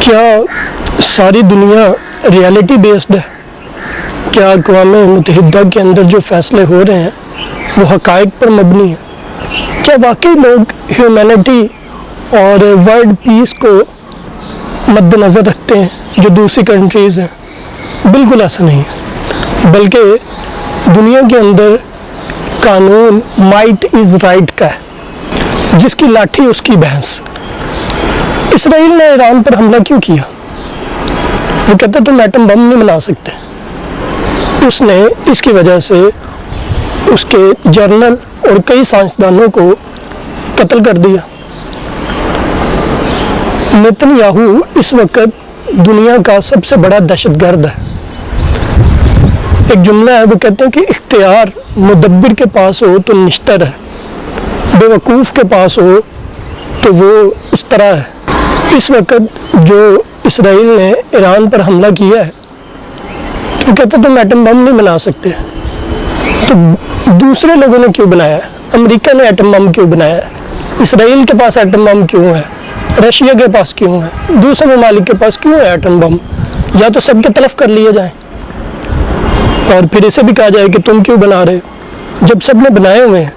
کیا ساری دنیا ریالٹی بیسڈ ہے؟ کیا اقوام متحدہ کے اندر جو فیصلے ہو رہے ہیں وہ حقائق پر مبنی ہیں؟ کیا واقعی لوگ ہیومینٹی اور ورلڈ پیس کو مد نظر رکھتے ہیں جو دوسری کنٹریز ہیں؟ بالکل ایسا نہیں ہے، بلکہ دنیا کے اندر قانون مائٹ از رائٹ کا ہے، جس کی لاٹھی اس کی بھینس۔ اسرائیل نے ایران پر حملہ کیوں کیا؟ وہ کہتا تم ایٹم بم نہیں بنا سکتے۔ اس نے اس کی وجہ سے اس کے جرنل اور کئی سائنسدانوں کو قتل کر دیا۔ نیتن یاہو اس وقت دنیا کا سب سے بڑا دہشت گرد ہے۔ ایک جملہ ہے، وہ کہتے ہیں کہ اختیار مدبر کے پاس ہو تو نشتر ہے، بے وقوف کے پاس ہو تو وہ اس طرح ہے۔ اس وقت جو اسرائیل نے ایران پر حملہ کیا ہے تو کہتے تم ایٹم بم نہیں بنا سکتے، تو دوسرے لوگوں نے کیوں بنایا ہے؟ امریکہ نے ایٹم بم کیوں بنایا ہے؟ اسرائیل کے پاس ایٹم بم کیوں ہے؟ رشیا کے پاس کیوں ہے؟ دوسرے ممالک کے پاس کیوں ہے ایٹم بم؟ یا تو سب کے تلف کر لیے جائیں اور پھر اسے بھی کہا جائے کہ تم کیوں بنا رہے ہو۔ جب سب نے بنائے ہوئے ہیں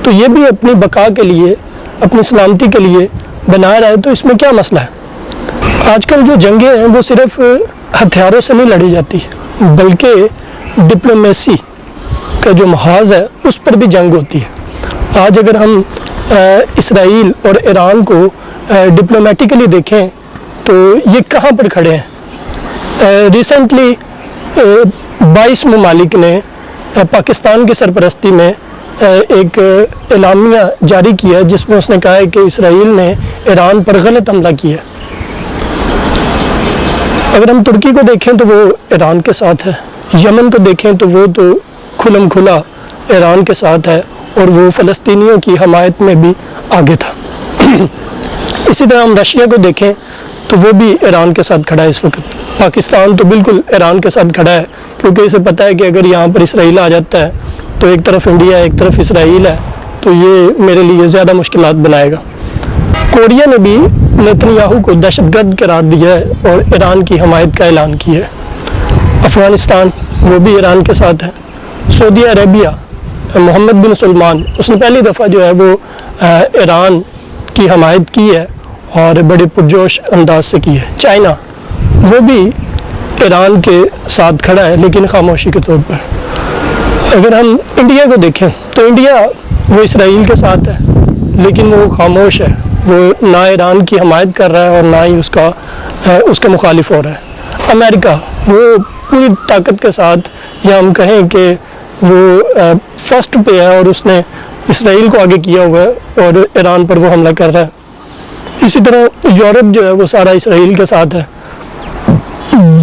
تو یہ بھی اپنی بقا کے لیے، اپنی سلامتی کے لیے بنا رہا ہے، تو اس میں کیا مسئلہ ہے؟ آج کل جو جنگیں ہیں وہ صرف ہتھیاروں سے نہیں لڑی جاتی، بلکہ ڈپلومیسی کا جو محاذ ہے اس پر بھی جنگ ہوتی ہے۔ آج اگر ہم اسرائیل اور ایران کو ڈپلومیٹیکلی دیکھیں تو یہ کہاں پر کھڑے ہیں؟ ریسنٹلی 22 ممالک نے پاکستان کی سرپرستی میں ایک اعلامیہ جاری کیا جس میں اس نے کہا ہے کہ اسرائیل نے ایران پر غلط حملہ کیا۔ اگر ہم ترکی کو دیکھیں تو وہ ایران کے ساتھ ہے، یمن کو دیکھیں تو وہ تو کھلم کھلا ایران کے ساتھ ہے اور وہ فلسطینیوں کی حمایت میں بھی آگے تھا۔ اسی طرح ہم رشیا کو دیکھیں تو وہ بھی ایران کے ساتھ کھڑا ہے اس وقت۔ پاکستان تو بالکل ایران کے ساتھ کھڑا ہے، کیونکہ اسے پتہ ہے کہ اگر یہاں پر اسرائیل آ جاتا ہے تو ایک طرف انڈیا ہے، ایک طرف اسرائیل ہے، تو یہ میرے لیے زیادہ مشکلات بنائے گا۔ کوریا نے بھی نیتن یاہو کو دہشت گرد قرار دیا ہے اور ایران کی حمایت کا اعلان کیا ہے۔ افغانستان وہ بھی ایران کے ساتھ ہے۔ سعودی عربیہ، محمد بن سلمان، اس نے پہلی دفعہ جو ہے وہ ایران کی حمایت کی ہے اور بڑے پرجوش انداز سے کی ہے۔ چائنا وہ بھی ایران کے ساتھ کھڑا ہے، لیکن خاموشی کے طور پر۔ اگر ہم انڈیا کو دیکھیں تو انڈیا وہ اسرائیل کے ساتھ ہے، لیکن وہ خاموش ہے، وہ نہ ایران کی حمایت کر رہا ہے اور نہ ہی اس کا مخالف ہو رہا ہے۔ امریکہ وہ پوری طاقت کے ساتھ، یا ہم کہیں کہ وہ فرسٹ پہ ہے اور اس نے اسرائیل کو آگے کیا ہوا ہے اور ایران پر وہ حملہ کر رہا ہے۔ اسی طرح یورپ جو ہے وہ سارا اسرائیل کے ساتھ ہے۔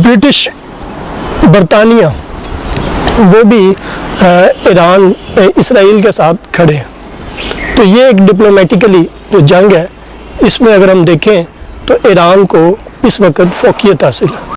برٹش برطانیہ وہ بھی ایران اسرائیل کے ساتھ کھڑے ہیں۔ تو یہ ایک ڈپلومیٹیکلی جو جنگ ہے، اس میں اگر ہم دیکھیں تو ایران کو اس وقت فوقیت حاصل ہے۔